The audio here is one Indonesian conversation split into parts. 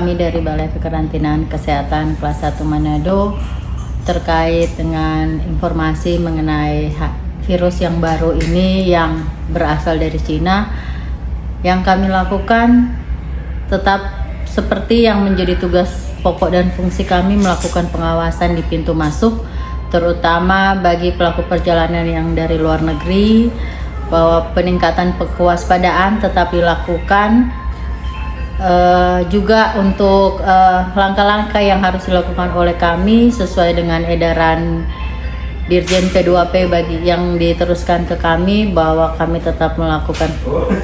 kami dari Balai Kekarantinaan Kesehatan Kelas 1 Manado terkait dengan informasi mengenai virus yang baru ini yang berasal dari Cina. Yang kami lakukan tetap seperti yang menjadi tugas pokok dan fungsi kami, melakukan pengawasan di pintu masuk, terutama bagi pelaku perjalanan yang dari luar negeri, bahwa peningkatan kewaspadaan tetap dilakukan. Juga untuk langkah-langkah yang harus dilakukan oleh kami sesuai dengan edaran Dirjen P2P bagi yang diteruskan ke kami, bahwa kami tetap melakukan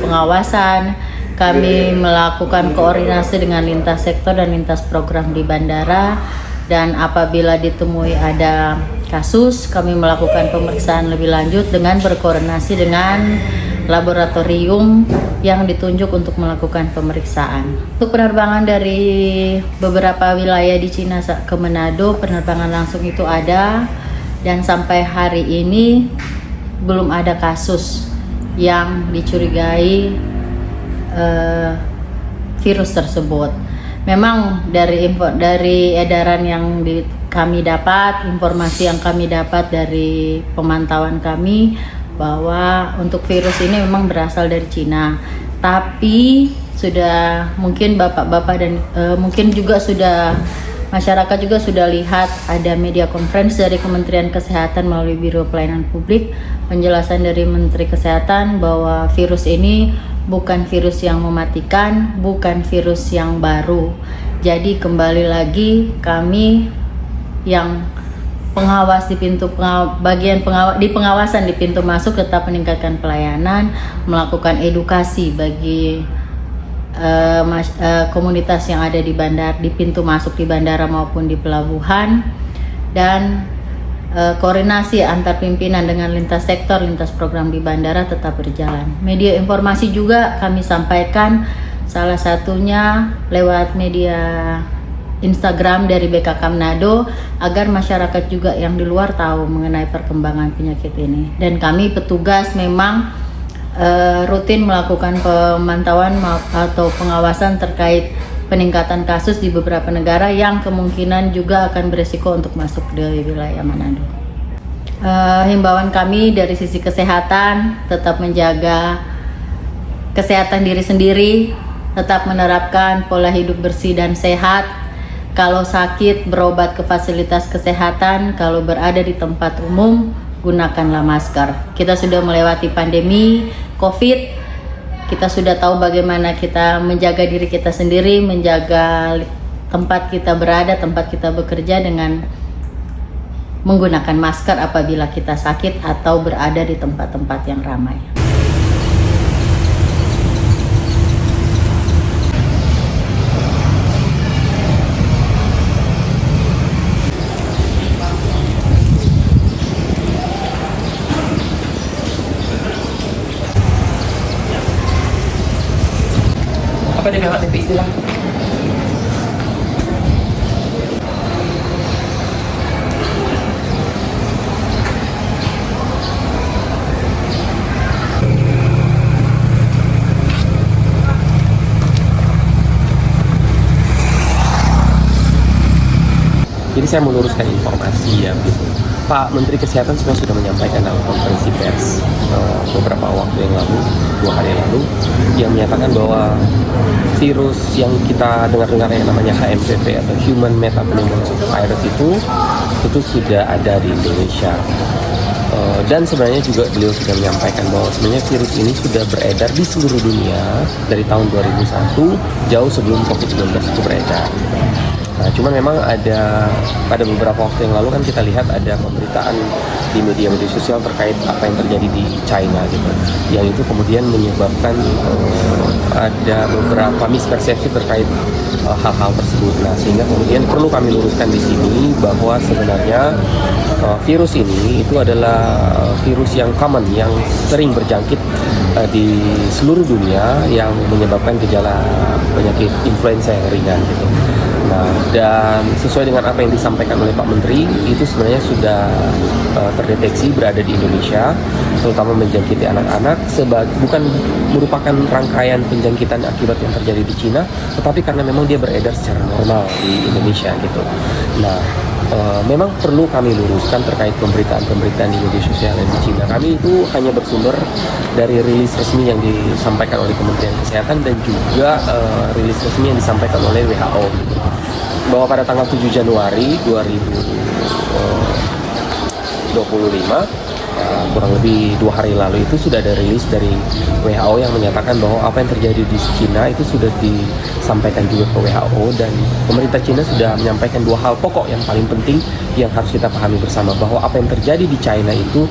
pengawasan, kami melakukan koordinasi dengan lintas sektor dan lintas program di bandara, dan apabila ditemui ada kasus, kami melakukan pemeriksaan lebih lanjut dengan berkoordinasi dengan laboratorium yang ditunjuk untuk melakukan pemeriksaan. Untuk penerbangan dari beberapa wilayah di Cina ke Manado, penerbangan langsung itu ada, dan sampai hari ini belum ada kasus yang dicurigai virus tersebut. Memang dari edaran yang kami dapat, informasi yang kami dapat dari pemantauan kami, bahwa untuk virus ini memang berasal dari Cina. Tapi sudah mungkin bapak-bapak dan mungkin juga sudah masyarakat juga sudah lihat ada media conference dari Kementerian Kesehatan melalui Biro Pelayanan Publik, penjelasan dari Menteri Kesehatan bahwa virus ini bukan virus yang mematikan, bukan virus yang baru. Jadi kembali lagi kami yang pengawas di pengawasan di pintu masuk tetap meningkatkan pelayanan, melakukan edukasi bagi komunitas yang ada di bandara, di pintu masuk di bandara maupun di pelabuhan, dan koordinasi antar pimpinan dengan lintas sektor, lintas program di bandara tetap berjalan. Media informasi juga kami sampaikan, salah satunya lewat media Instagram dari BKK Manado, agar masyarakat juga yang di luar tahu mengenai perkembangan penyakit ini. Dan kami petugas memang rutin melakukan pemantauan atau pengawasan terkait peningkatan kasus di beberapa negara yang kemungkinan juga akan beresiko untuk masuk dari wilayah Manado. Himbauan kami dari sisi kesehatan, tetap menjaga kesehatan diri sendiri, tetap menerapkan pola hidup bersih dan sehat. Kalau sakit, berobat ke fasilitas kesehatan. Kalau berada di tempat umum, gunakanlah masker. Kita sudah melewati pandemi COVID. Kita sudah tahu bagaimana kita menjaga diri kita sendiri, menjaga tempat kita berada, tempat kita bekerja dengan menggunakan masker apabila kita sakit atau berada di tempat-tempat yang ramai. Apa dia lewat TV itulah. Jadi saya meluruskan informasi ya gitu. Pak Menteri Kesehatan sebenarnya sudah menyampaikan dalam konferensi pers beberapa waktu yang lalu, 2 hari yang lalu, yang menyatakan bahwa virus yang kita dengar-dengar yang namanya HMPV atau Human Metapneumovirus itu sudah ada di Indonesia. Dan sebenarnya juga beliau sudah menyampaikan bahwa sebenarnya virus ini sudah beredar di seluruh dunia dari tahun 2001, jauh sebelum COVID-19 itu beredar. Nah, cuman memang pada beberapa waktu yang lalu kan kita lihat ada pemberitaan di media-media sosial terkait apa yang terjadi di China gitu, yang itu kemudian menyebabkan ada beberapa mispersepsi terkait hal-hal tersebut. Nah, sehingga kemudian perlu kami luruskan di sini bahwa sebenarnya virus ini itu adalah virus yang common, yang sering berjangkit di seluruh dunia, yang menyebabkan gejala penyakit influenza yang ringan gitu. Nah, dan sesuai dengan apa yang disampaikan oleh Pak Menteri, itu sebenarnya sudah terdeteksi berada di Indonesia, terutama menjangkiti anak-anak, bukan merupakan rangkaian penjangkitan akibat yang terjadi di Cina, tetapi karena memang dia beredar secara normal di Indonesia gitu. Nah, memang perlu kami luruskan terkait pemberitaan-pemberitaan di media sosial di Cina. Kami itu hanya bersumber dari rilis resmi yang disampaikan oleh Kementerian Kesehatan dan juga rilis resmi yang disampaikan oleh WHO gitu. Bahwa pada tanggal 7 Januari 2025 kurang lebih 2 hari lalu itu sudah ada rilis dari WHO yang menyatakan bahwa apa yang terjadi di Cina itu sudah disampaikan juga ke WHO, dan pemerintah Cina sudah menyampaikan 2 hal pokok yang paling penting yang harus kita pahami bersama, bahwa apa yang terjadi di China itu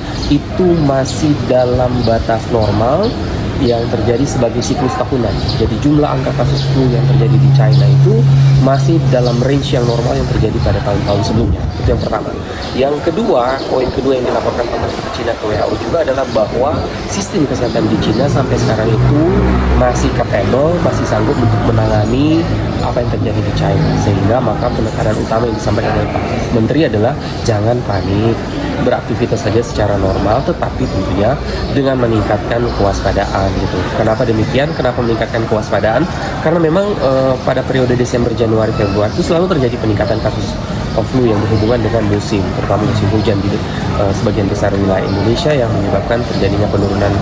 masih dalam batas normal yang terjadi sebagai siklus tahunan. Jadi jumlah angka kasus flu yang terjadi di China itu masih dalam range yang normal yang terjadi pada tahun-tahun sebelumnya. Itu yang pertama. Yang kedua, poin kedua yang dilaporkan pemerintah Cina ke WHO juga adalah bahwa sistem kesehatan di Cina sampai sekarang itu masih capable, masih sanggup untuk menangani apa yang terjadi di China. Sehingga maka penekanan utama yang disampaikan oleh Pak Menteri adalah jangan panik, beraktivitas saja secara normal, tetapi tentunya dengan meningkatkan kewaspadaan gitu. Kenapa demikian? Kenapa meningkatkan kewaspadaan? Karena memang pada periode Desember, Januari, Februari itu selalu terjadi peningkatan kasus flu yang berhubungan dengan musim, terutama musim hujan di sebagian besar wilayah Indonesia, yang menyebabkan terjadinya penurunan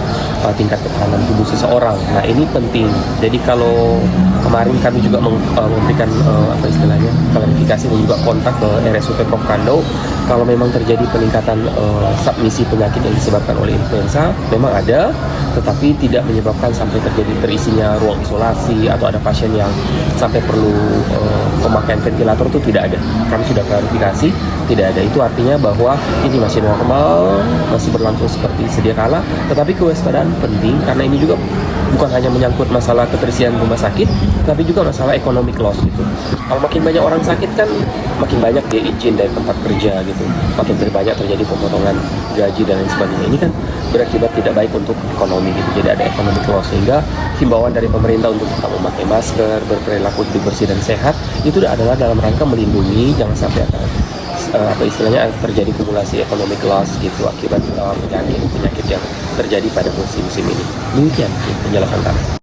tingkat ketahanan tubuh seseorang. Nah, ini penting. Jadi kalau kemarin kami juga memberikan klarifikasi dan juga kontak ke RSUP Prof. Kando, kalau memang terjadi peningkatan submisi penyakit yang disebabkan oleh influenza, memang ada, tetapi tidak menyebabkan sampai terjadi terisinya ruang isolasi atau ada pasien yang sampai perlu pemakaian ventilator, itu tidak ada. Kami sudah klarifikasi, tidak ada. Itu artinya bahwa ini masih normal, masih berlangsung seperti sedia kala, tetapi kewaspadaan penting karena ini juga bukan hanya menyangkut masalah keterisian rumah sakit, tapi juga masalah economic loss gitu. Kalau makin banyak orang sakit kan makin banyak dia izin dari tempat kerja gitu, makin banyak terjadi pemotongan gaji dan lain sebagainya. Ini kan berakibat tidak baik untuk ekonomi gitu, jadi ada economic loss. Sehingga himbauan dari pemerintah untuk tetap memakai masker, berperilaku hidup bersih dan sehat itu adalah dalam rangka melindungi jangan sampai terjadi kumulasi economic loss gitu akibat penyakit yang terjadi pada musim-musim ini. Demikian penjelasan kami.